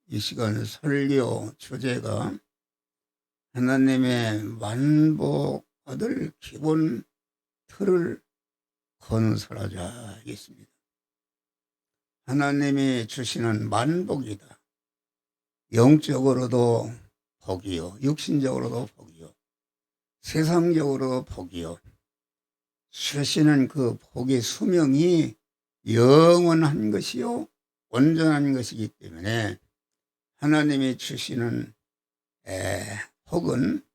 이 시간 설교 주제가 하나님의 만복 받을 기본 틀을 건설하자겠습니다. 하나님이 주시는 만복이다. 영적으로도 복이요, 육신적으로도 복이요, 세상적으로도 복이요. 주시는 그 복의 수명이 영원한 것이요, 온전한 것이기 때문에 하나님이 주시는 복은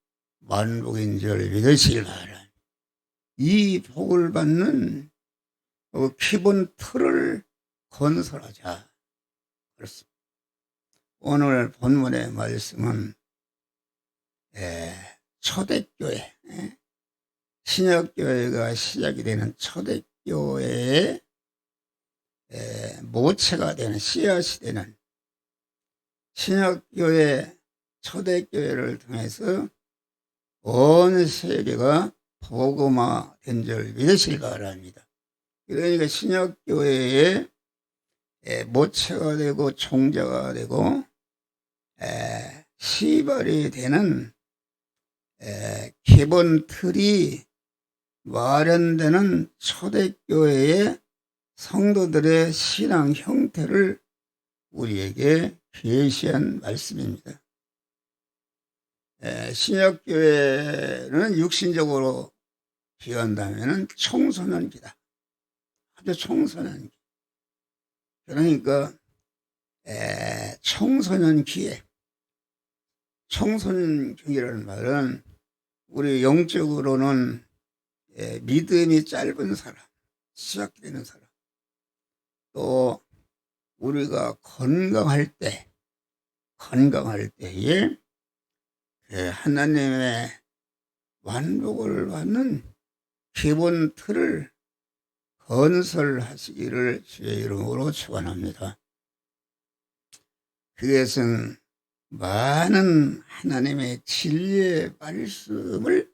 만복인 줄 믿으시길 바랍니다. 이 복을 받는 기본 틀을 건설하자. 그렇습니다. 오늘 본문의 말씀은 초대교회, 신약교회가 시작이 되는 초대교회의 모체가 되는, 씨앗이 되는 신약교회, 초대교회를 통해서 온 세계가 복음화된 줄 믿으시기 바랍니다. 그러니까 신약교회의 모체가 되고 종자가 되고 시발이 되는 기본 틀이 마련되는 초대교회의 성도들의 신앙 형태를 우리에게 계시한 말씀입니다. 신약교회는 육신적으로 비한다면 청소년기다. 아주 청소년기. 그러니까 청소년기에, 청소년기라는 말은 우리 영적으로는 믿음이 짧은 사람, 시작되는 사람, 또 우리가 건강할 때에 하나님의 만복을 받는 기본 틀을 건설하시기를 주의 이름으로 축원합니다. 그것은 많은 하나님의 진리의 말씀을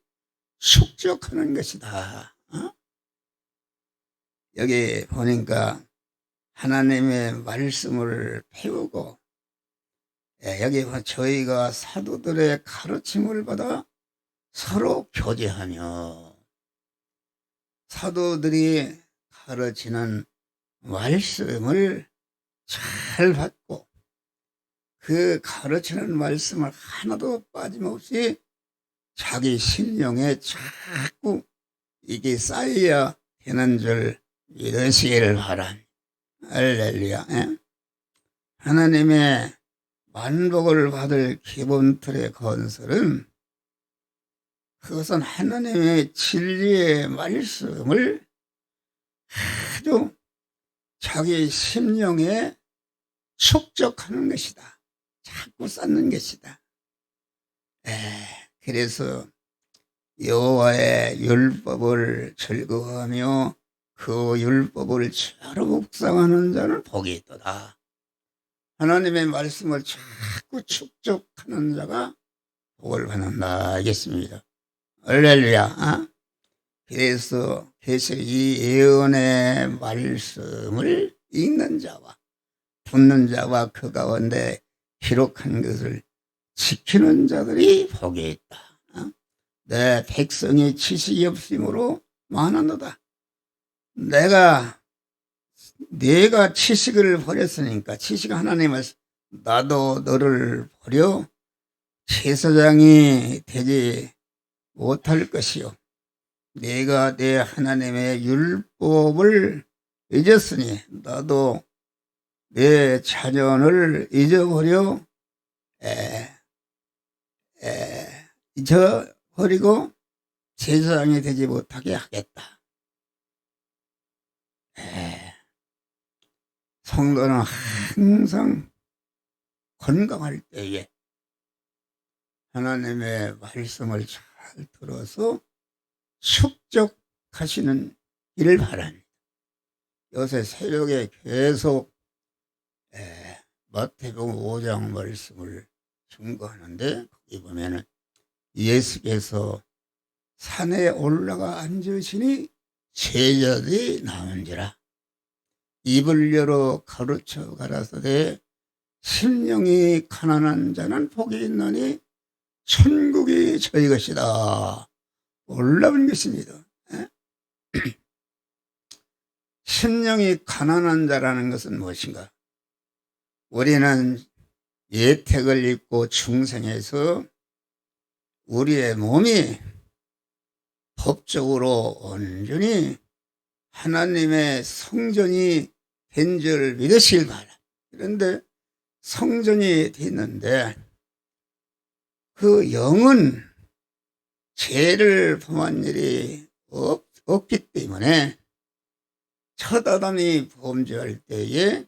축적하는 것이다. 여기 보니까 하나님의 말씀을 배우고, 여기 저희가 사도들의 가르침을 받아 서로 교제하며, 사도들이 가르치는 말씀을 잘 받고 그 가르치는 말씀을 하나도 빠짐없이 자기 심령에 자꾸 이게 쌓여야 되는 줄 믿으시기를 바랍니다. 할렐루야. 하나님의 만복을 받을 기본 틀의 건설은, 그것은 하나님의 진리의 말씀을 아주 자기 심령에 축적하는 것이다. 자꾸 쌓는 것이다. 그래서 여호와의 율법을 즐거워하며 그 율법을 주로 묵상하는 자는 복이 있도다. 하나님의 말씀을 자꾸 축적하는 자가 복을 받는다 하겠습니다. 할렐루야. 그래서 이 예언의 말씀을 읽는 자와 듣는 자와 그 가운데 기록한 것을 지키는 자들이 복이 있다. 내 백성이 지식이 없으므로 망하노다. 내가 지식을 버렸으니까, 지식 하나님을, 나도 너를 버려 제사장이 되지 못할 것이요, 내가 내 하나님의 율법을 잊었으니 나도 내 자녀를 잊어버려 잊어버리고 제사장이 되지 못하게 하겠다. 성도는 항상 건강할 때에 하나님의 말씀을 잘 들어서 축적하시는 일을 바랍니다. 요새 새벽에 계속 마태복음 5장 말씀을 증거하는데, 거기 보면은 예수께서 산에 올라가 앉으시니 제자들이 나온지라 입을 열어 가르쳐 가라사대 심령이 가난한 자는 복이 있나니 천국이 저희 것이다. 놀라운 것입니다. 예? 심령이 가난한 자라는 것은 무엇인가? 우리는 예택을 입고 중생해서 우리의 몸이 법적으로 온전히 하나님의 성전이 된 줄 믿으시길 바랍니다. 그런데 성전이 됐는데 그 영은 죄를 범한 일이 없기 때문에 첫 아담이 범죄할 때에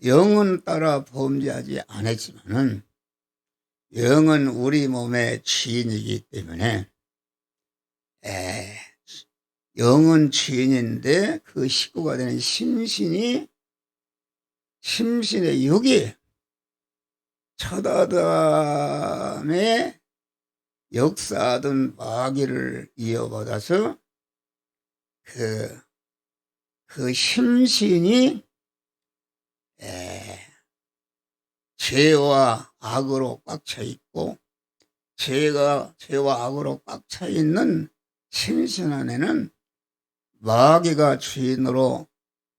영은 따라 범죄하지 않았지만은 영은 우리 몸의 주인이기 때문에 영은 주인인데 그 식구가 되는 심신의 육이 첫 아담의 역사하던 마귀를 이어받아서 그 심신이 죄와 악으로 꽉 차 있고 죄와 악으로 꽉 차 있는 심신 안에는 마귀가 주인으로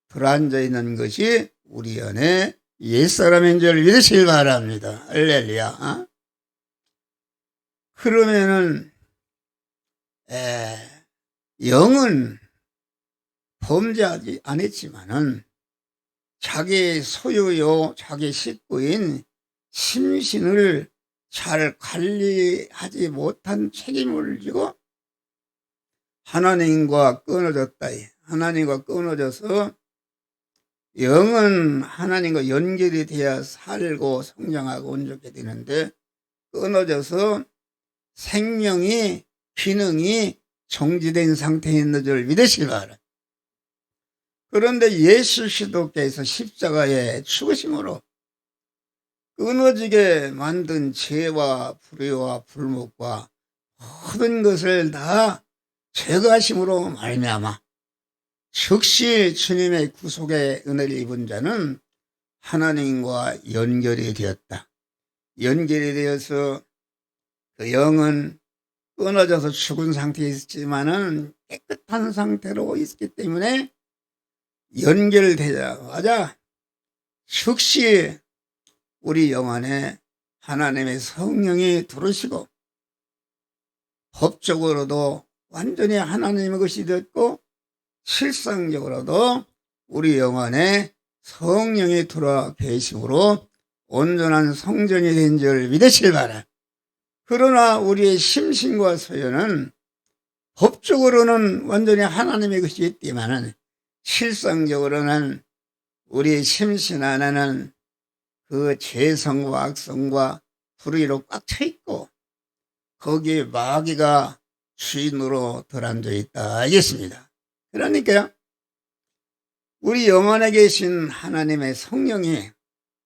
들어앉아 있는 것이 우리 안에 옛사람인 줄 믿으시길 바랍니다. 할렐루야. 그러면은 영은 범죄하지 않았지만은 자기 소유요 자기 식구인 심신을 잘 관리하지 못한 책임을 지고 하나님과 끊어졌다. 하나님과 끊어져서 영은 하나님과 연결이 돼야 살고 성장하고 온전하게 되는데 끊어져서 생명이 기능이 정지된 상태에 있는 줄 믿으시기 바랍니다. 그런데 예수 그리스도께서 십자가에 죽으심으로 끊어지게 만든 죄와 불의와 불목과 모든 것을 다 제거하심으로 말미암아 즉시 주님의 구속의 은혜를 입은 자는 하나님과 연결이 되었다. 연결이 되어서 그 영은 끊어져서 죽은 상태에 있었지만은 깨끗한 상태로 있기 때문에 연결되자마자 즉시 우리 영 안에 하나님의 성령이 들어오시고 법적으로도 완전히 하나님의 것이 됐고 실상적으로도 우리 영 안에 성령이 들어와 계심으로 온전한 성전이 된 줄 믿으시길 바랍니다. 그러나 우리의 심신과 소유는 법적으로는 완전히 하나님의 것이 있지만은 실상적으로는 우리 심신 안에는 그 죄성과 악성과 불의로 꽉 차 있고 거기에 마귀가 주인으로 들어앉아 있다 알겠습니다. 그러니까요 우리 영 안에 계신 하나님의 성령이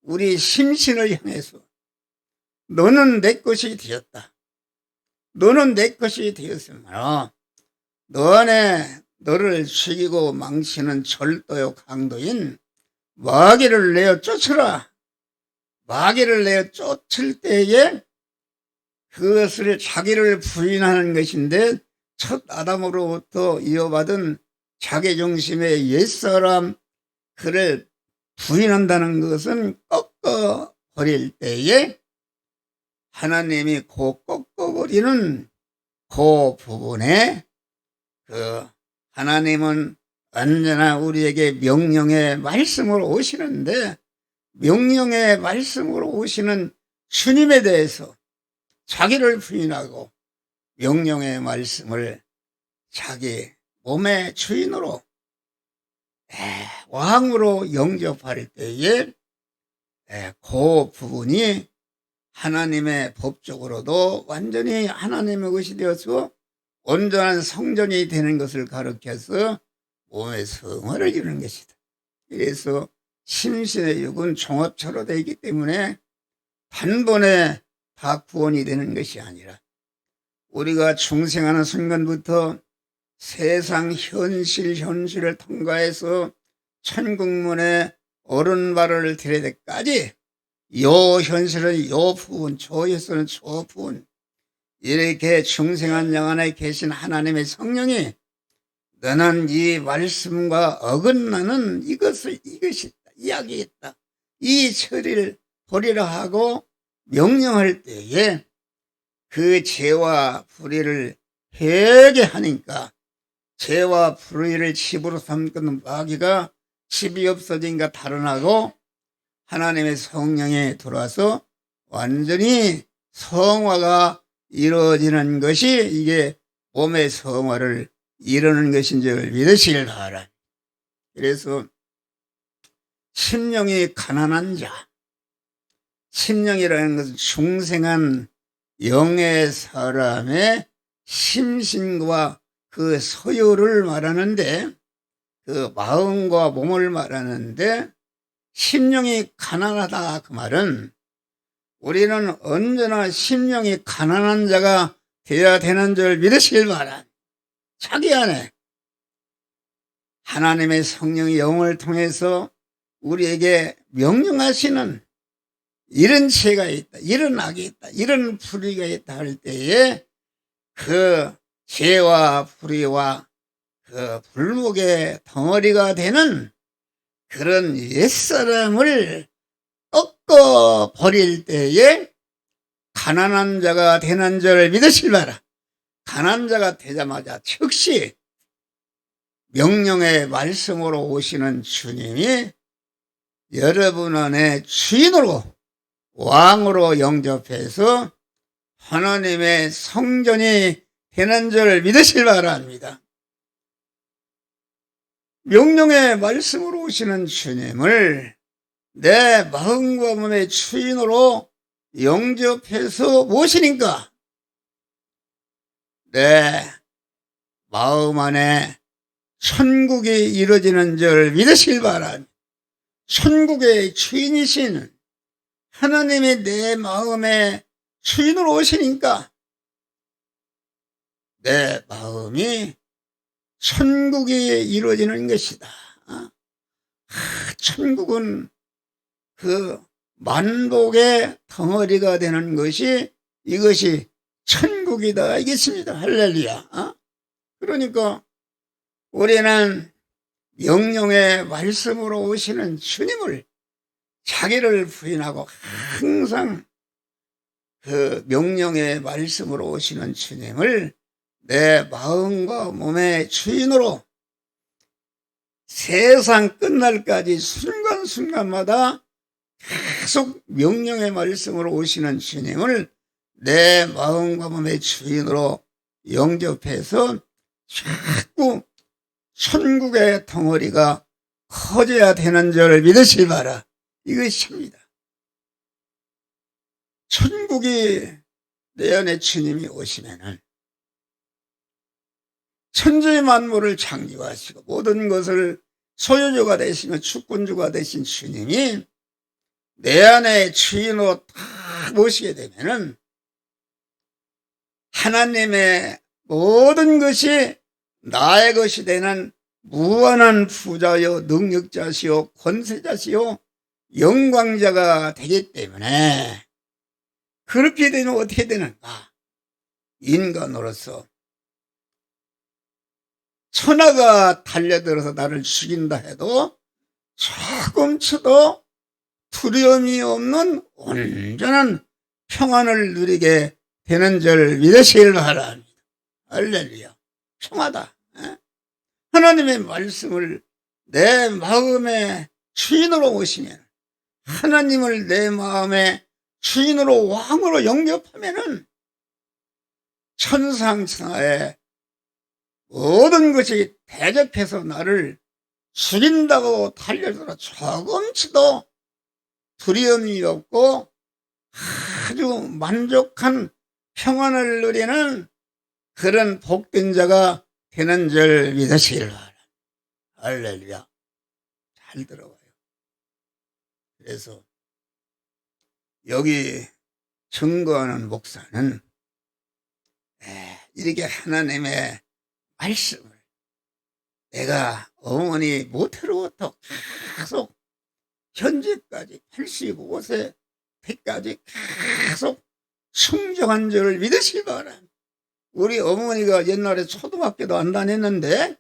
우리 심신을 향해서 너는 내 것이 되었다. 너는 내 것이 되었으므로 너 안에 너를 죽이고 망치는 절도요 강도인 마귀를 내어 쫓으라. 마귀를 내어 쫓을 때에 그것을 자기를 부인하는 것인데 첫 아담으로부터 이어받은 자기중심의 옛사람 그를 부인한다는 것은 꺾어버릴 때에 하나님이 꺾어버리는 그 부분에 하나님은 언제나 우리에게 명령의 말씀으로 오시는데 명령의 말씀으로 오시는 주님에 대해서 자기를 부인하고 명령의 말씀을 자기 몸의 주인으로 왕으로 영접할 때에 그 부분이 하나님의 법적으로도 완전히 하나님의 것이 되어서 온전한 성전이 되는 것을 가르쳐서 몸의 성화를 이루는 것이다. 그래서 심신의 육은 종합체로 되기 때문에 단번에 다 구원이 되는 것이 아니라 우리가 중생하는 순간부터 세상 현실을 통과해서 천국문에 오른발을 들일 때까지 요 현실은 요 부분, 저 현실은 저 부분, 이렇게 중생한 영 안에 계신 하나님의 성령이 너는 이 말씀과 어긋나는 이것이 있다, 이야기 있다, 이 처리를 보리라 하고 명령할 때에 그 죄와 불의를 회개하니까 죄와 불의를 집으로 삼는 마귀가 집이 없어지니까 달아나고 하나님의 성령이 들어와서 완전히 성화가 이루어지는 것이 이게 몸의 성화를 이루는 것인 줄 믿으시길 바라. 그래서 심령이 가난한 자, 심령이라는 것은 중생한 영의 사람의 심신과 그 소유를 말하는데, 그 마음과 몸을 말하는데, 심령이 가난하다 그 말은 우리는 언제나 심령이 가난한 자가 되어야 되는 줄 믿으시길 바라. 자기 안에 하나님의 성령의 영을 통해서 우리에게 명령하시는 이런 죄가 있다, 이런 악이 있다, 이런 불의가 있다 할 때에 그 죄와 불의와 그 불목의 덩어리가 되는 그런 옛사람을 꺾어 버릴 때에 가난한 자가 되는 줄 믿으실 바라. 가난한 자가 되자마자 즉시 명령의 말씀으로 오시는 주님이 여러분 안에 주인으로 왕으로 영접해서 하나님의 성전이 되는 줄 믿으실 바랍니다. 명령의 말씀으로 오시는 주님을 내 마음과 몸의 주인으로 영접해서 모시니까 내 마음 안에 천국이 이루어지는 줄 믿으실 바랍니다. 천국의 주인이신 하나님이 내 마음의 주인으로 오시니까 내 마음이 천국이 이루어지는 것이다. 천국은 그 만복의 덩어리가 되는 것이 이것이 천국이다 이겠습니다. 할렐루야. 그러니까 우리는 명령의 말씀으로 오시는 주님을 자기를 부인하고 항상 그 명령의 말씀으로 오시는 주님을 내 마음과 몸의 주인으로 세상 끝날까지 순간순간마다 계속 명령의 말씀으로 오시는 주님을 내 마음과 몸의 주인으로 영접해서 자꾸 천국의 덩어리가 커져야 되는 줄 믿으시기 바라. 이것입니다. 천국이 내 안에 주님이 오시면은 천지 만물을 창조하시고 모든 것을 소유주가 되시며 주권주가 되신 주님이 내 안에 주인으로 딱 모시게 되면은 하나님의 모든 것이 나의 것이 되는 무한한 부자요 능력자시요 권세자시요 영광자가 되기 때문에 그렇게 되면 어떻게 되는가? 인간으로서 천하가 달려들어서 나를 죽인다 해도 조금치도 두려움이 없는 온전한 평안을 누리게 되는 줄 믿으시길 바랍니다. 할렐루야. 평화다. 하나님의 말씀을 내 마음의 주인으로 오시면 하나님을 내 마음의 주인으로 왕으로 영접하면은 천상천하의 모든 것이 대적해서 나를 죽인다고 달려들어 조금치도 두려움이 없고 아주 만족한 평안을 누리는 그런 복된 자가 되는 줄 믿으시길 바랍니다. 할렐루야. 잘 들어봐요. 그래서 여기 증거하는 목사는 이렇게 하나님의 말씀을 내가 어머니 모태로부터 계속 현재까지 85세 때까지 계속 순종한 줄 믿으시기 바랍니다. 우리 어머니가 옛날에 초등학교도 안 다녔는데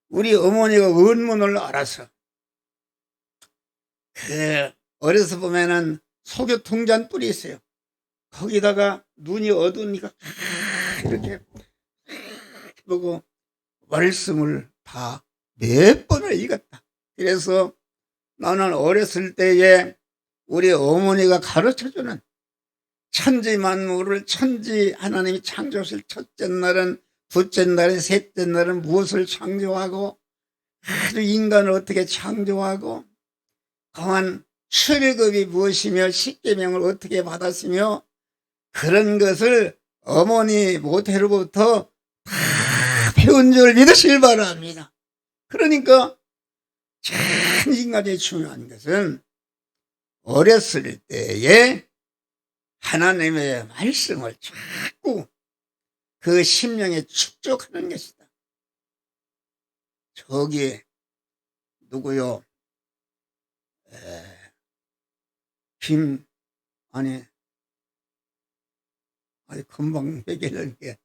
우리 어머니가 원문을 알아서 어려서 보면은 소교 통잔불이 있어요. 거기다가 눈이 어두우니까 이렇게 보고 말씀을 다 몇 번을 읽었다. 그래서 나는 어렸을 때에 우리 어머니가 가르쳐주는 천지 만물을 천지 하나님이 창조하실 첫째 날은, 둘째 날은, 셋째 날은 무엇을 창조하고 아주 인간을 어떻게 창조하고 강한 출애굽이 무엇이며 십계명을 어떻게 받았으며 그런 것을 어머니 모태로부터 다 배운 줄 믿으시길 바랍니다. 그러니까 참 인간이 중요한 것은 어렸을 때에 하나님의 말씀을 자꾸 그 심령에 축적하는 것이다. 저기 누구요? 금방 얘기하는 게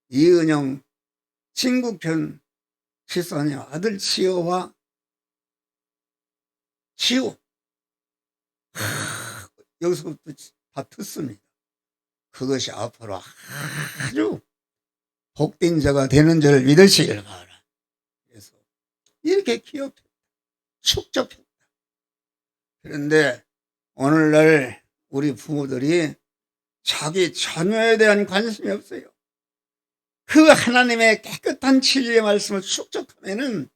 이은영 진국현 지사님 아들 지호와 지호 여기서부터 다 듣습니다. 그것이 앞으로 아주 복된 자가 되는 줄 믿으시길 바라. 그래서 이렇게 기억했다. 축적했다. 그런데 오늘날 우리 부모들이 자기 자녀에 대한 관심이 없어요. 그 하나님의 깨끗한 진리의 말씀을 축적하면은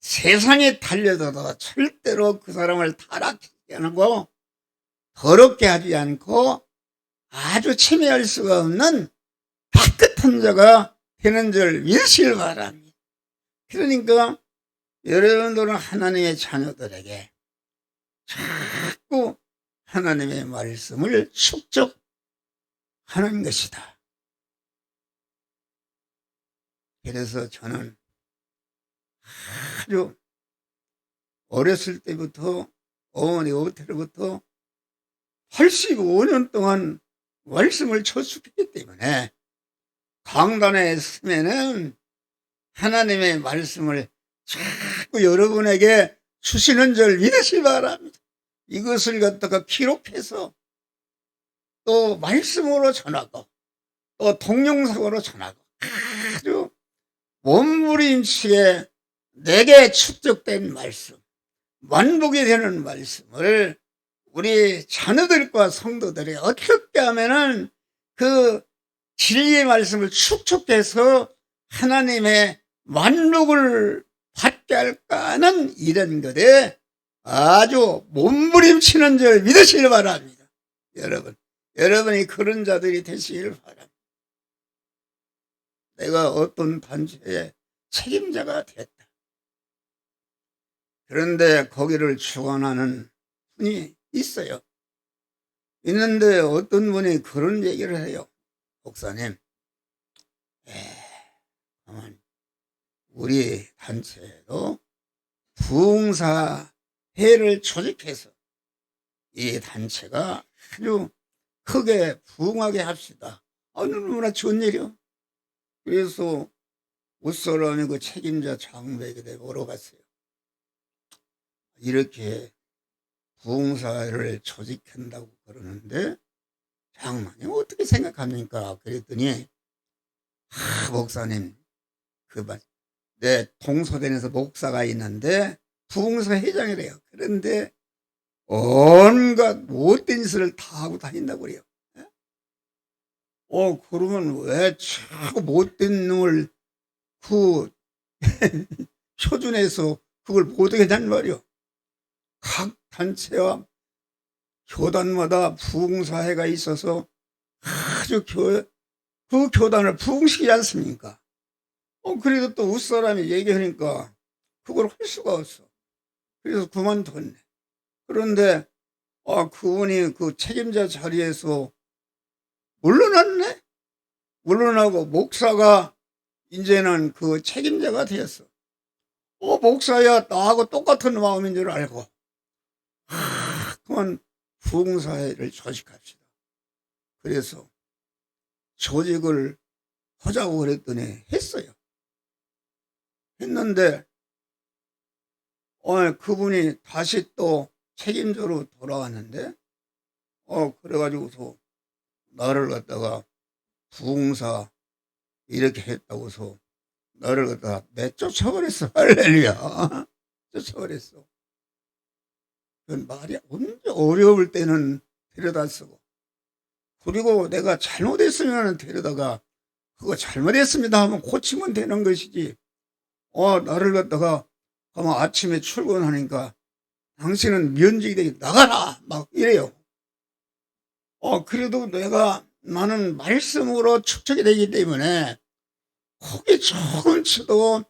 세상에 달려들어도 절대로 그 사람을 타락하지 않고 더럽게 하지 않고 아주 침해할 수가 없는 깨끗한 자가 되는 줄 믿으시길 바랍니다. 그러니까 여러분들은 하나님의 자녀들에게 자꾸 하나님의 말씀을 축적하는 것이다. 그래서 저는 아주 어렸을 때부터 어머니 오태로부터 85년 동안 말씀을 저축했기 때문에 강단에 서면은 하나님의 말씀을 자꾸 여러분에게 주시는 줄 믿으시기 바랍니다. 이것을 갖다가 기록해서 또 말씀으로 전하고 또 동영상으로 전하고 아주 몸부림치게 내게 축적된 말씀, 만복이 되는 말씀을 우리 자녀들과 성도들이 어떻게 하면은 그 진리의 말씀을 축적해서 하나님의 만복을 받게 할까 하는 이런 것에 아주 몸부림치는 줄 믿으시길 바랍니다. 여러분이 그런 자들이 되시길 바랍니다. 내가 어떤 단체의 책임자가 됐다. 그런데 거기를 주관하는 분이 있어요. 있는데 어떤 분이 그런 얘기를 해요. 목사님, 우리 단체도 부흥사회를 조직해서 이 단체가 아주 크게 부흥하게 합시다. 너무나 좋은 일이요. 그래서 웃사람이 그 책임자 장로에게 물어봤어요. 이렇게 부흥사회를 조직한다고 그러는데 장로님 어떻게 생각합니까? 그랬더니 목사님 내 동서den에서 목사가 있는데 부흥사 회장이래요. 그런데 온갖 못된 짓을 다 하고 다닌다고 그래요. 그러면 왜 자꾸 못된 놈을 표준에서 그걸 못하게 하는 말이요. 각 단체와 교단마다 부흥사회가 있어서 아주 그 교단을 부흥시키지 않습니까? 그래도 또 웃사람이 얘기하니까 그걸 할 수가 없어. 그래서 그만뒀네. 그런데 그분이 그 책임자 자리에서 물러났네? 물러나고 목사가 이제는 그 책임자가 되었어. 목사야 나하고 똑같은 마음인 줄 알고 그만 부흥사회를 조직합시다. 그래서 조직을 하자고 그랬더니 했어요. 했는데 그분이 다시 또 책임자로 돌아왔는데 그래가지고서 나를 갖다가 부흥사 이렇게 했다고서 나를 갖다가 내쫓아버렸어. 할렐루야. 쫓아버렸어. 그건 말이 언제 어려울 때는 데려다 쓰고, 그리고 내가 잘못했으면 데려다가 그거 잘못했습니다 하면 고치면 되는 것이지, 나를 갖다가 아마 아침에 출근하니까 당신은 면직이 되게 나가라 막 이래요. 그래도 나는 말씀으로 축적이 되기 때문에 거기 조금치도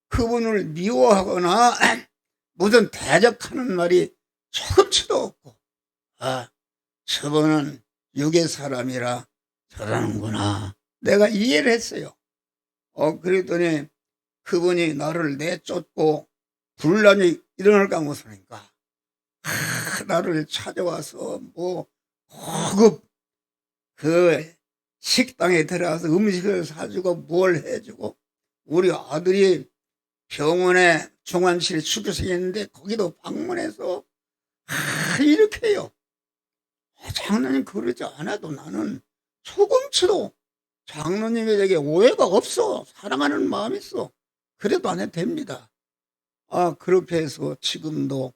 그분을 미워하거나 무슨 대적하는 말이 조금치도 없고, 저분은 육의 사람이라 저러는구나, 내가 이해를 했어요. 그랬더니 그분이 나를 내쫓고 분란이 일어날까 못하니까 나를 찾아와서 고급 그 식당에 들어가서 음식을 사주고 뭘 해주고, 우리 아들이 병원에 종안실에 출교생했는데 거기도 방문해서 이렇게 해요. 장로님 그러지 않아도 나는 조금치도 장로님에게 오해가 없어. 사랑하는 마음이 있어. 그래도 안 해도 됩니다. 그렇게 해서 지금도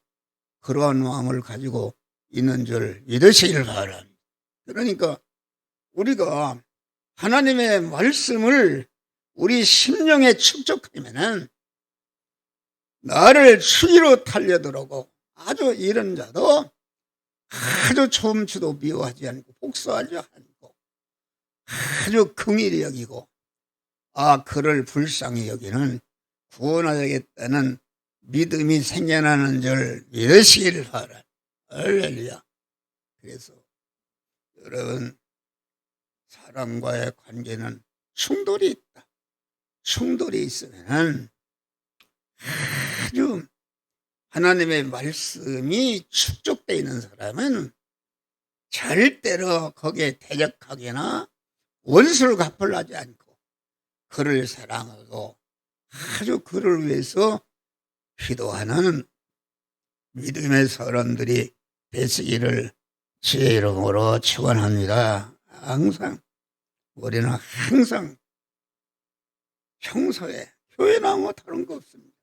그러한 마음을 가지고 있는 줄 믿으시길 바랍니다. 그러니까 우리가 하나님의 말씀을 우리 심령에 축적하면은 나를 추기로 달려들어오고, 아주 이런 자도 아주 조금치도 미워하지 않고 복수하지 않고 아주 긍휼히 여기고, 그를 불쌍히 여기는 구원하겠다는 믿음이 생겨나는 줄 믿으시길 바라. 할렐루야. 그래서 여러분, 사람과의 관계는 충돌이 있다. 충돌이 있으면 아주 하나님의 말씀이 축적되어 있는 사람은 절대로 거기에 대적하거나 원수를 갚으려지 않고 그를 사랑하고 아주 그를 위해서 기도하는 믿음의 사람들이 되시기를 주의 이름으로 축원합니다. 우리는 항상 평소에 교회 나온 거 다른 거 없습니다.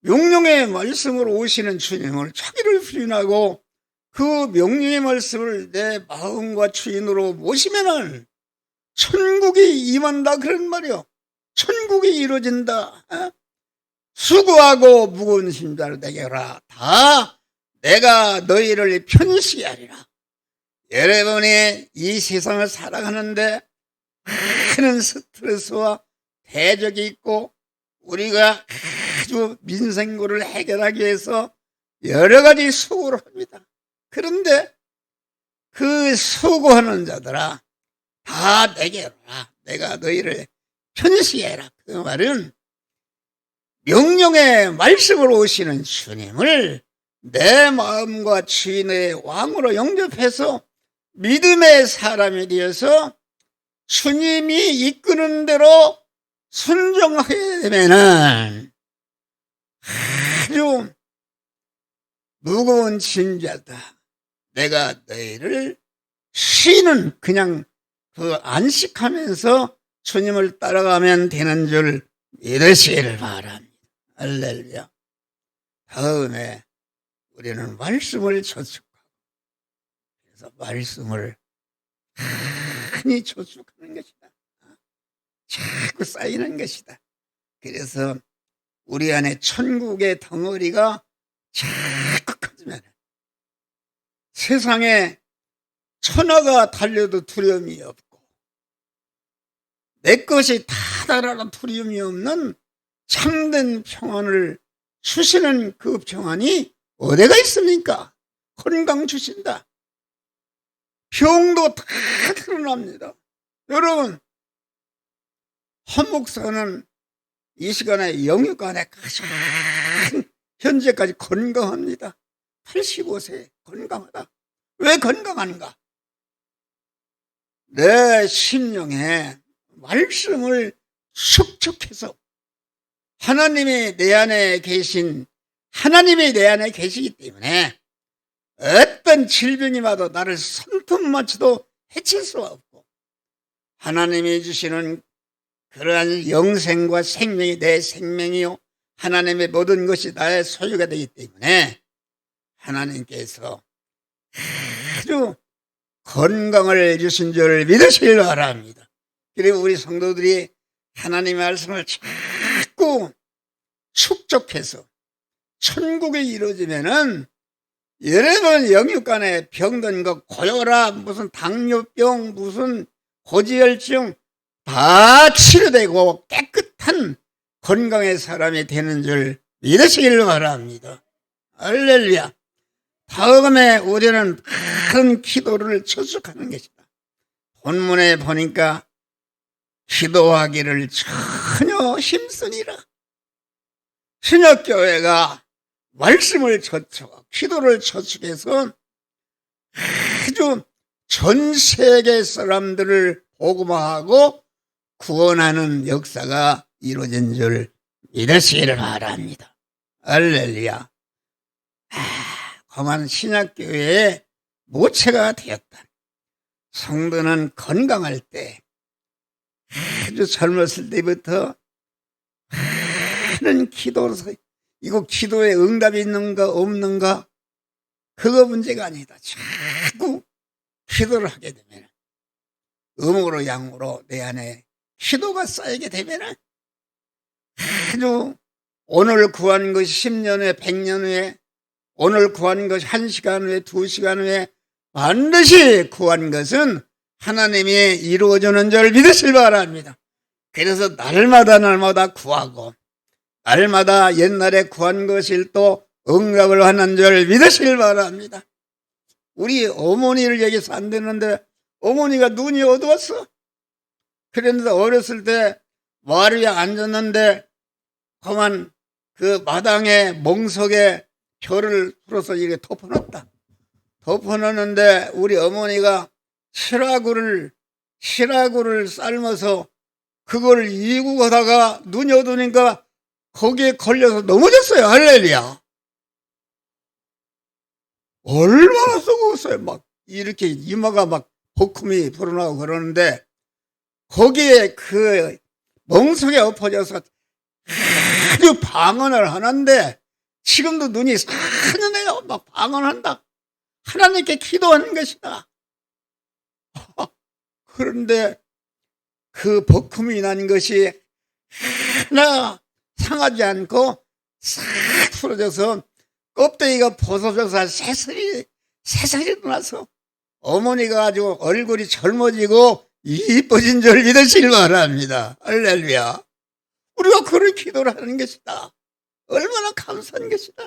명령의 말씀으로 오시는 주님을 자기를 부인하고 그 명령의 말씀을 내 마음과 주인으로 모시면은 천국이 임한다, 그런 말이요. 천국이 이루어진다. 수고하고 무거운 짐자를 내게라. 다 내가 너희를 편히 하리라. 여러분이 이 세상을 살아가는데 많은 스트레스와 대적이 있고, 우리가 아주 민생고를 해결하기 위해서 여러 가지 수고를 합니다. 그런데 그 수고하는 자들아, 다 내게로 라. 내가 너희를 편시해라. 그 말은 명령의 말씀으로 오시는 주님을 내 마음과 주인의 왕으로 영접해서 믿음의 사람이 되어서 주님이 이끄는 대로 순종하게 되면은 아주 무거운 짐자다. 내가 너희를 쉬는, 그냥 안식하면서 주님을 따라가면 되는 줄 믿으시기를 바랍니다. 할렐루야. 다음에 우리는 말씀을 저축하고, 그래서 말씀을 많이 저축하는 것이다. 자꾸 쌓이는 것이다. 그래서 우리 안에 천국의 덩어리가 자꾸 커지면 세상에 천하가 달려도 두려움이 없고, 내 것이 다 달아도 두려움이 없는 참된 평안을 주시는 그 평안이 어디가 있습니까? 건강 주신다. 병도 다 드러납니다. 여러분, 한 목사는 이 시간에 영육간에 가장 현재까지 건강합니다. 85세 건강하다. 왜 건강한가? 내 심령에 말씀을 축적해서 하나님이 내 안에 계시기 때문에 어떤 질병이 와도 나를 손톱만쳐도 해칠 수가 없고, 하나님이 주시는 그러한 영생과 생명이 내 생명이요 하나님의 모든 것이 나의 소유가 되기 때문에 하나님께서 아주 건강을 주신 줄 믿으시길 바랍니다. 그리고 우리 성도들이 하나님의 말씀을 자꾸 축적해서 천국에 이루어지면은 여러분 영육간에 병든 것, 고혈압, 무슨 당뇨병, 무슨 고지혈증 다 치료되고 깨끗한 건강의 사람이 되는 줄 믿으시길 바랍니다. 할렐루야. 다음에 우리는 큰 기도를 저축하는 것이다. 본문에 보니까 기도하기를 전혀 힘쓰니라. 신약교회가 말씀을 저축하고 기도를 저축해서 아주 전 세계 사람들을 복음화하고 구원하는 역사가 이루어진 줄 믿으시기를 바랍니다. 할렐루야. 그만 신약교회의 모체가 되었다. 성도는 건강할 때 아주 젊었을 때부터 많은 기도로서 이거 기도에 응답이 있는가 없는가 그거 문제가 아니다. 자꾸 기도를 하게 되면 음으로 양으로 내 안에 기도가 쌓이게 되면 아주 오늘 구한 것이 10년 후에 100년 후에 오늘 구한 것이 1시간 후에 2시간 후에 반드시 구한 것은 하나님이 이루어주는 줄 믿으실 바랍니다. 그래서 날마다 구하고 날마다 옛날에 구한 것을 또 응답을 하는 줄 믿으실 바랍니다. 우리 어머니를 얘기해서 안 되는데 어머니가 눈이 어두웠어. 그랬는데 어렸을 때 마을 위에 앉았는데 그만 그 마당에 멍석에 별을 풀어서 이렇게 덮어놨다. 덮어놨는데 우리 어머니가 시라구를 삶아서 그걸 이고 가다가 눈이 어두우니까 거기에 걸려서 넘어졌어요. 할렐루야. 얼마나 썩었어요. 막 이렇게 이마가 막 복음이 불어나고 그러는데 거기에 그 멍석에 엎어져서 아주 방언을 하는데 지금도 눈이 사는해요. 막 방언한다. 하나님께 기도하는 것이다. 그런데 그 복음이 난 것이 하나 상하지 않고 싹 풀어져서 껍데기가 벗어져서 새살이 나서 어머니가 아주 얼굴이 젊어지고 이뻐진 줄 믿으시길 바랍니다. 할렐루야. 우리가 그런 기도를 하는 것이다. 얼마나 감사한 것이다.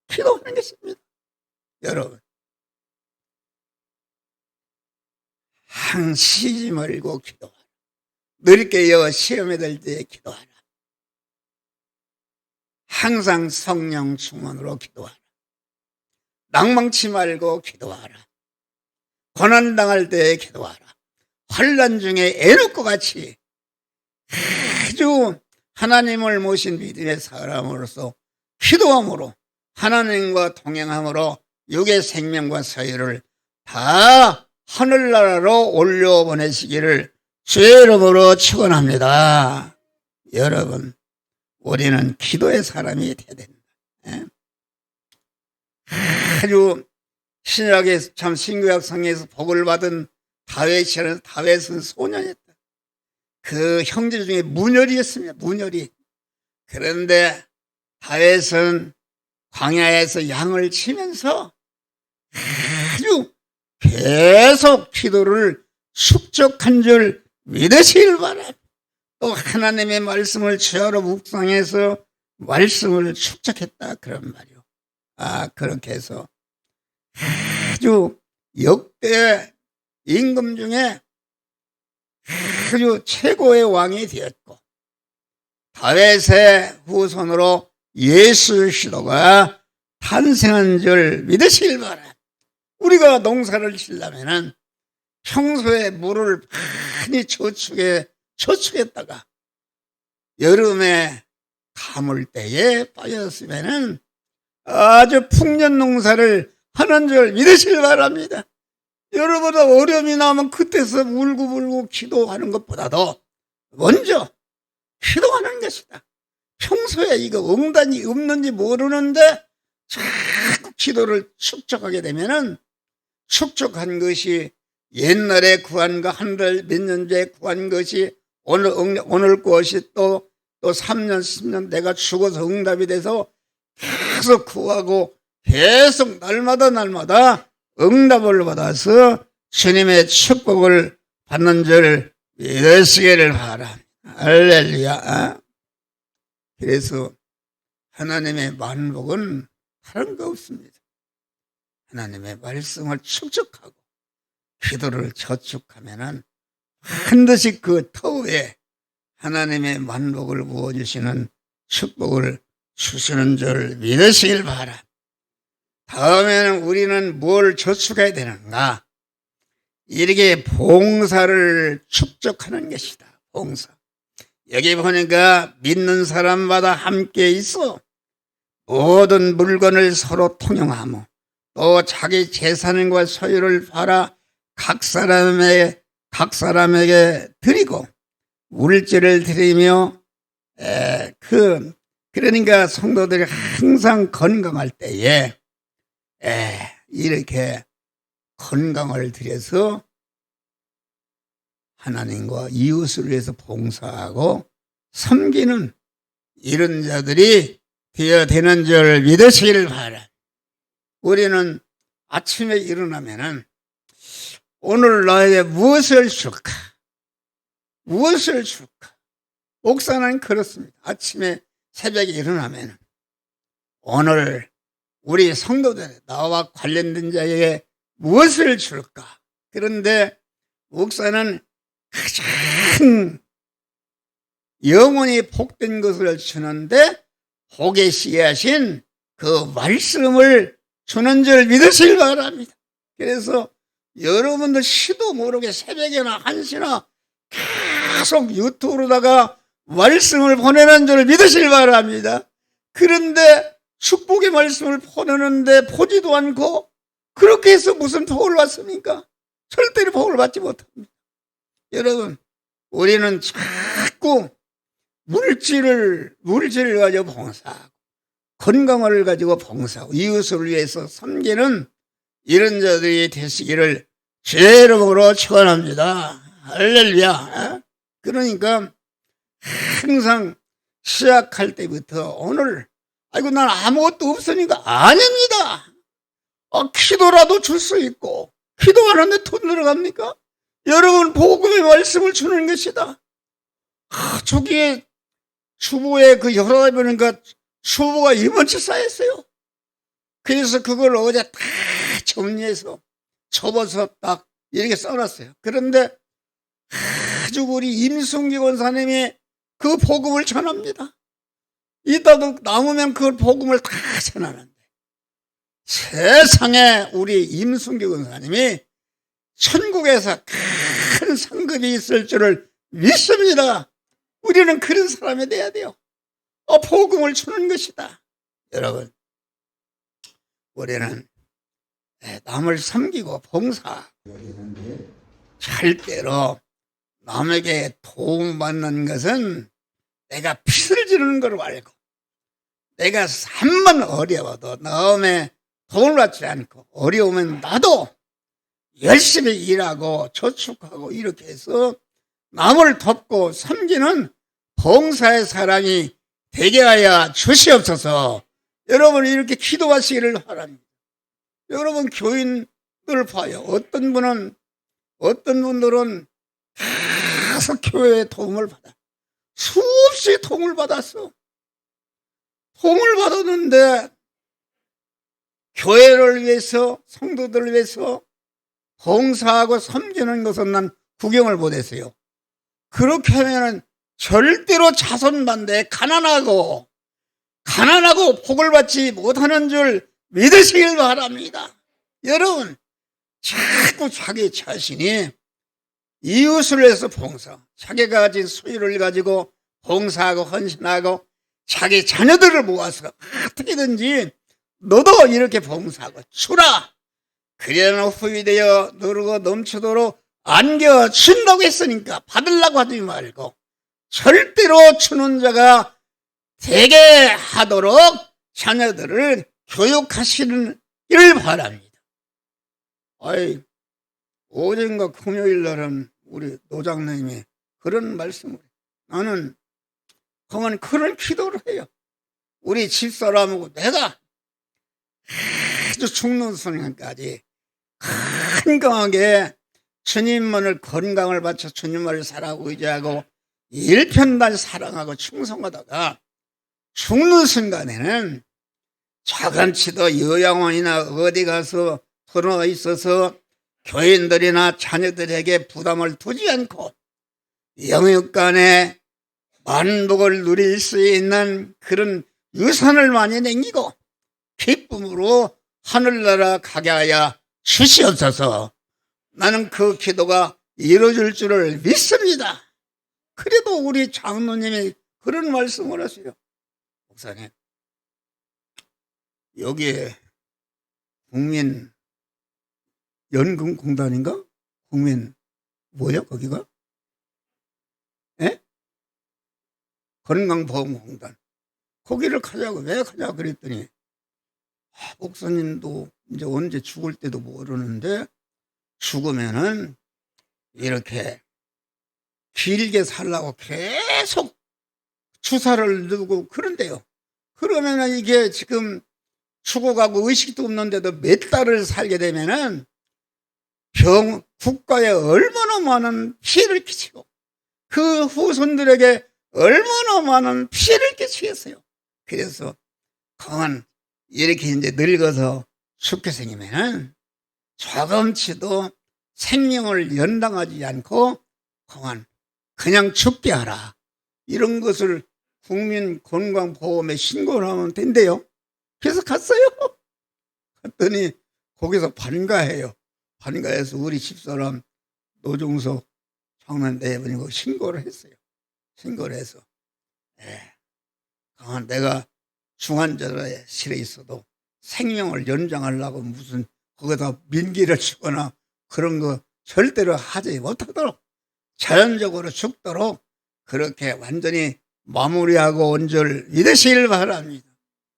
기도하는 것입니다. 여러분, 항시지 말고 기도하라. 늙게여 시험에 들 때에 기도하라. 항상 성령 충만으로 기도하라. 낭망치 말고 기도하라. 고난당할 때에 기도하라. 환난 중에 에녹과 같이 아주 하나님을 모신 믿음의 사람으로서 기도함으로 하나님과 동행함으로 육의 생명과 소유를 다 하늘나라로 올려보내시기를 주의 이름으로 축원합니다. 여러분, 우리는 기도의 사람이 되어야 된다. 아주 신약의 참 신구약 성경에서 복을 받은 다윗은 소년이었다. 그 형제 중에 문열이었습니다. 문열이. 그런데 다윗은 광야에서 양을 치면서 아주 계속 기도를 축적한 줄 믿으시길 바랍니다. 또 하나님의 말씀을 주야로 묵상해서 말씀을 축적했다 그런 말이요. 그렇게 해서 아주 역대 임금 중에 아주 최고의 왕이 되었고 다윗의 후손으로 예수 그리스도가 탄생한 줄 믿으시길 바랍니다. 우리가 농사를 지려면은 평소에 물을 많이 저축했다가 여름에 가물 때에 빠졌으면은 아주 풍년 농사를 하는 줄 믿으시길 바랍니다. 여러분보다 어려움이 나면 그때서 울고불고 기도하는 것보다도 먼저 기도하는 것이다. 평소에 이거 응답이 없는지 모르는데 자꾸 기도를 축적하게 되면은 축적한 것이 옛날에 구한 거 한 달 몇 년 전에 구한 것이 오늘 것이 또 3년 10년 내가 죽어서 응답이 돼서 계속 구하고 계속 날마다 응답을 받아서 주님의 축복을 받는 줄 믿으시기를 바랍니다. 할렐루야. 그래서 하나님의 만복은 다른 거 없습니다. 하나님의 말씀을 축적하고 기도를 저축하면은 반드시 그 터에 하나님의 만복을 부어주시는 축복을 주시는 줄 믿으시길 바랍니다. 다음에는 우리는 뭘 저축해야 되는가? 이렇게 봉사를 축적하는 것이다. 봉사. 여기 보니까 믿는 사람마다 함께 있어 모든 물건을 서로 통용하며 또 자기 재산과 소유를 팔아 각 사람에게 드리고 물질을 드리며 그러니까 성도들이 항상 건강할 때에 이렇게 건강을 들여서 하나님과 이웃을 위해서 봉사하고 섬기는 이런 자들이 되어야 되는 줄 믿으시기를 바랍니다. 우리는 아침에 일어나면은 오늘 나에게 무엇을 줄까? 무엇을 줄까? 목사는 그렇습니다. 아침에 새벽에 일어나면 오늘 우리 성도들 나와 관련된 자에게 무엇을 줄까? 그런데 목사는 가장 영원히 복된 것을 주는데 복의 씨앗인 그 말씀을 주는 줄 믿으시길 바랍니다. 그래서 여러분들 시도 모르게 새벽이나 1시나 계속 유튜브로다가 말씀을 보내는 줄 믿으시길 바랍니다. 그런데 축복의 말씀을 보내는데 보지도 않고 그렇게 해서 무슨 복을 받습니까? 절대로 복을 받지 못합니다. 여러분, 우리는 자꾸 물질을 가지고 봉사하고 건강을 가지고 봉사하고 이웃을 위해서 섬기는 이런 자들이 되시기를 주의 이름으로 축원합니다. 할렐루야. 그러니까 항상 시작할 때부터 오늘 아이고 난 아무것도 없으니까 아닙니다. 기도라도 줄 수 있고 기도하는데 돈 들어갑니까? 여러분 복음의 말씀을 주는 것이다. 저기에 주보에 그 여러 보니까 주보가 이만치 쌓였어요. 그래서 그걸 어제 다 정리해서 접어서 딱 이렇게 써놨어요. 그런데 아주 우리 임승기 권사님이 그 복음을 전합니다. 이따도 남으면 그 복음을 다 전하는데 세상에 우리 임승기 권사님이 천국에서 큰 상급이 있을 줄을 믿습니다. 우리는 그런 사람이 돼야 돼요. 복음을 주는 것이다. 여러분, 우리는 남을 섬기고 봉사하고 있는데 절대로 남에게 도움받는 것은 내가 빚을 지르는 걸 알고 내가 한번 어려워도 남의 돈을 받지 않고 어려우면 나도 열심히 일하고 저축하고 이렇게 해서 남을 돕고 섬기는 봉사의 사랑이 되게 하여 주시옵소서. 여러분 이렇게 기도하시기를 바랍니다. 여러분 교인들 봐요. 어떤 분들은 계속 교회에 도움을 받아. 수없이 도움을 받았어. 도움을 받았는데 교회를 위해서 성도들을 위해서 봉사하고 섬기는 것은 난 구경을 못했어요. 그렇게 하면은 절대로 자손반대에 가난하고 복을 받지 못하는 줄 믿으시길 바랍니다. 여러분, 자꾸 자기 자신이 이웃을 위해서 봉사, 자기가 가진 소유를 가지고 봉사하고 헌신하고 자기 자녀들을 모아서 어떻게든지 너도 이렇게 봉사하고 주라. 그래야 후이 되어 누르고 넘치도록 안겨준다고 했으니까 받으려고 하지 말고 절대로 주는 자가 되게 하도록 자녀들을 교육하시는 일 바랍니다. 어젠가 금요일 날은 우리 노장님이 그런 말씀을 해요. 나는 그런 기도를 해요. 우리 집사람하고 내가 아주 죽는 순간까지 건강하게 주님만을 건강을 바쳐 주님을 사랑하고 의지하고 일편단 사랑하고 충성하다가 죽는 순간에는 자간치도 요양원이나 어디 가서 들어가 있어서 교인들이나 자녀들에게 부담을 두지 않고 영육간에 만복을 누릴 수 있는 그런 유산을 많이 남기고 기쁨으로 하늘나라 가게 하여 주시옵소서. 나는 그 기도가 이루어질 줄을 믿습니다. 그래도 우리 장로님이 그런 말씀을 하세요. 목사님, 여기에 국민연금공단인가? 뭐야 거기가? 건강보험공단. 거기를 가자고. 왜 가자고 그랬더니 목사님도 이제 언제 죽을 때도 모르는데 죽으면은 이렇게 길게 살라고 계속 주사를 누고 그런데요. 그러면은 이게 지금 죽어가고 의식도 없는데도 몇 달을 살게 되면은 국가에 얼마나 많은 피해를 끼치고 그 후손들에게 얼마나 많은 피해를 끼치겠어요. 그래서 이렇게 이제 늙어서 죽게 생기면은 조금치도 생명을 연장하지 않고 그냥 죽게 하라. 이런 것을 국민건강보험에 신고를 하면 된대요. 그래서 갔어요. 갔더니 거기서 반가해요. 반가해서 우리 집사람 노종석 장로님이 신고를 했어요. 신고를 해서 내가 중환자실에 있어도 생명을 연장하려고 무슨 거기다 민기를 치거나 그런 거 절대로 하지 못하도록 자연적으로 죽도록 그렇게 완전히 마무리하고 온 줄 믿으시길 바랍니다.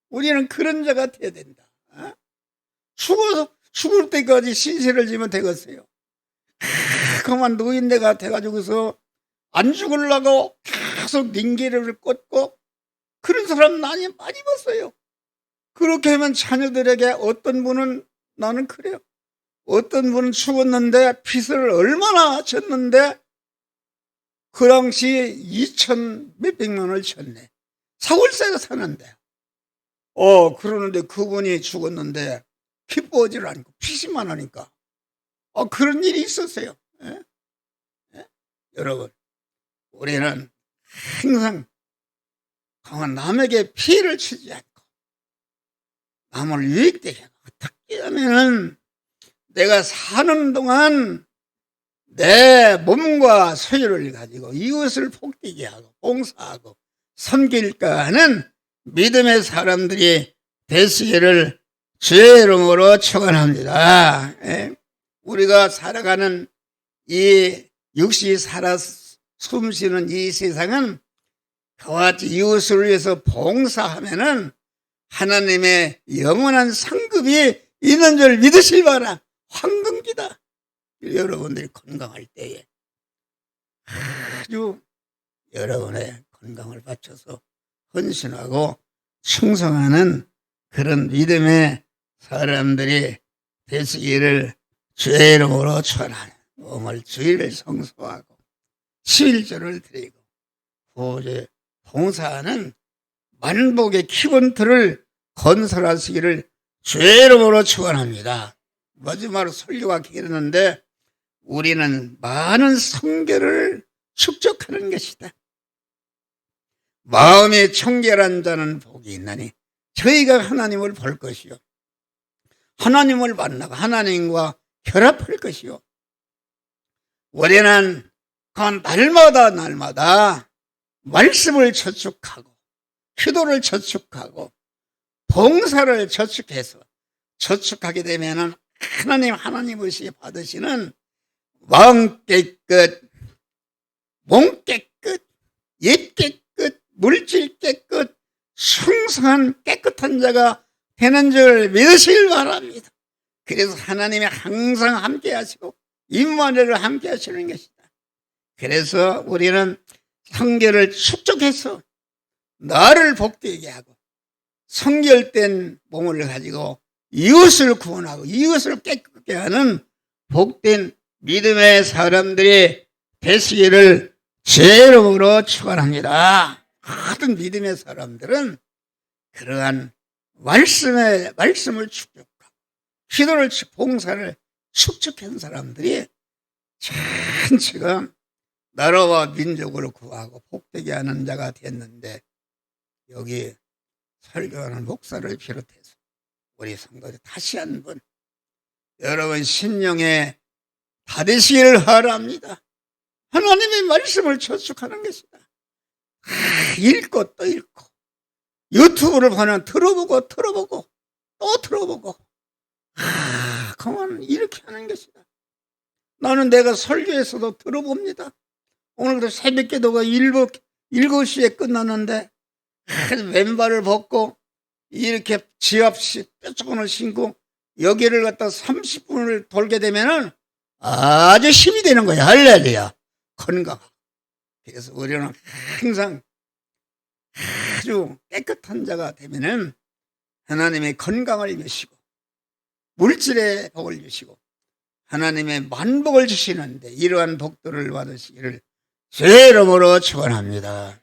우리는 그런 자가 되어야 된다. 죽을 때까지 신세를 지면 되겠어요. 그만 노인네가 돼가지고서 안 죽으려고 계속 닌기를 꽂고 그런 사람 많이 봤어요. 그렇게 하면 자녀들에게 어떤 분은 나는 그래요. 어떤 분은 죽었는데 빚을 얼마나 졌는데 그 당시 2천 몇백만 원을 졌네. 서울세가 사는데 그러는데 그분이 죽었는데 기뻐하지를 않고 피신만 하니까 그런 일이 있었어요. 여러분, 우리는 항상 남에게 피해를 주지 않고 남을 유익되게 하고 어떻게 하면 내가 사는 동안 내 몸과 소유를 가지고 이웃을 복되게 하고 봉사하고 섬길까 하는 믿음의 사람들이 되시기를 주의 이름으로 축원합니다. 우리가 살아가는 이 육신이 살아 숨쉬는 이 세상은 그와 같이 이웃을 위해서 봉사하면은 하나님의 영원한 상급이 있는 줄 믿으시기 바라. 황금기다. 여러분들이 건강할 때에 아주 여러분의 건강을 바쳐서 헌신하고 충성하는 그런 믿음의 사람들이 되시기를 주의 이름으로 축원하는 오늘 주일을 성수하고 11조를 드리고 구제 봉사하는 만복의 기본틀을 건설하시기를 주의 이름으로 축원합니다. 마지막으로 설교가 길었는데 우리는 많은 성결을 축적하는 것이다. 마음이 청결한 자는 복이 있나니 저희가 하나님을 볼 것이요 하나님을 만나고 하나님과 결합할 것이요 우리는 그 날마다 말씀을 저축하고 기도를 저축하고 봉사를 저축하게 되면은 하나님 의식 받으시는 마음 깨끗, 몸 깨끗, 입 깨끗, 물질 깨끗, 충성한 깨끗한 자가 되는 줄 믿으시길 바랍니다. 그래서 하나님이 항상 함께 하시고 임마누엘을 함께 하시는 것이다. 그래서 우리는 성결을 축적해서 나를 복되게 하고 성결된 몸을 가지고 이웃을 구원하고 이웃을 깨끗게 하는 복된 믿음의 사람들이 되시기를 제 이름으로 축원합니다. 모든 믿음의 사람들은 그러한 말씀을 축적하고 기도를 봉사를 축적한 사람들이 전체가 나라와 민족을 구하고 복되게 하는 자가 됐는데 여기 설교하는 목사를 비롯해서 우리 성도들 다시 한번 여러분 심령에 다 되시기를 바랍니다. 하나님의 말씀을 저축하는 것이다. 읽고 또 읽고 유튜브를 보면 들어보고 또 들어보고 그만 이렇게 하는 것이다. 나는 내가 설교에서도 들어봅니다. 오늘도 새벽 기도가 7시에 끝났는데 왼발을 벗고 이렇게 지압식 뾰족한을 신고 여기를 갖다 30분을 돌게 되면은 아주 힘이 되는 거야. 할렐루야. 건강. 그래서 우리는 항상 아주 깨끗한 자가 되면은 하나님의 건강을 주시고 물질의 복을 주시고 하나님의 만복을 주시는데 이러한 복들을 받으시기를 제 이름으로 축원합니다.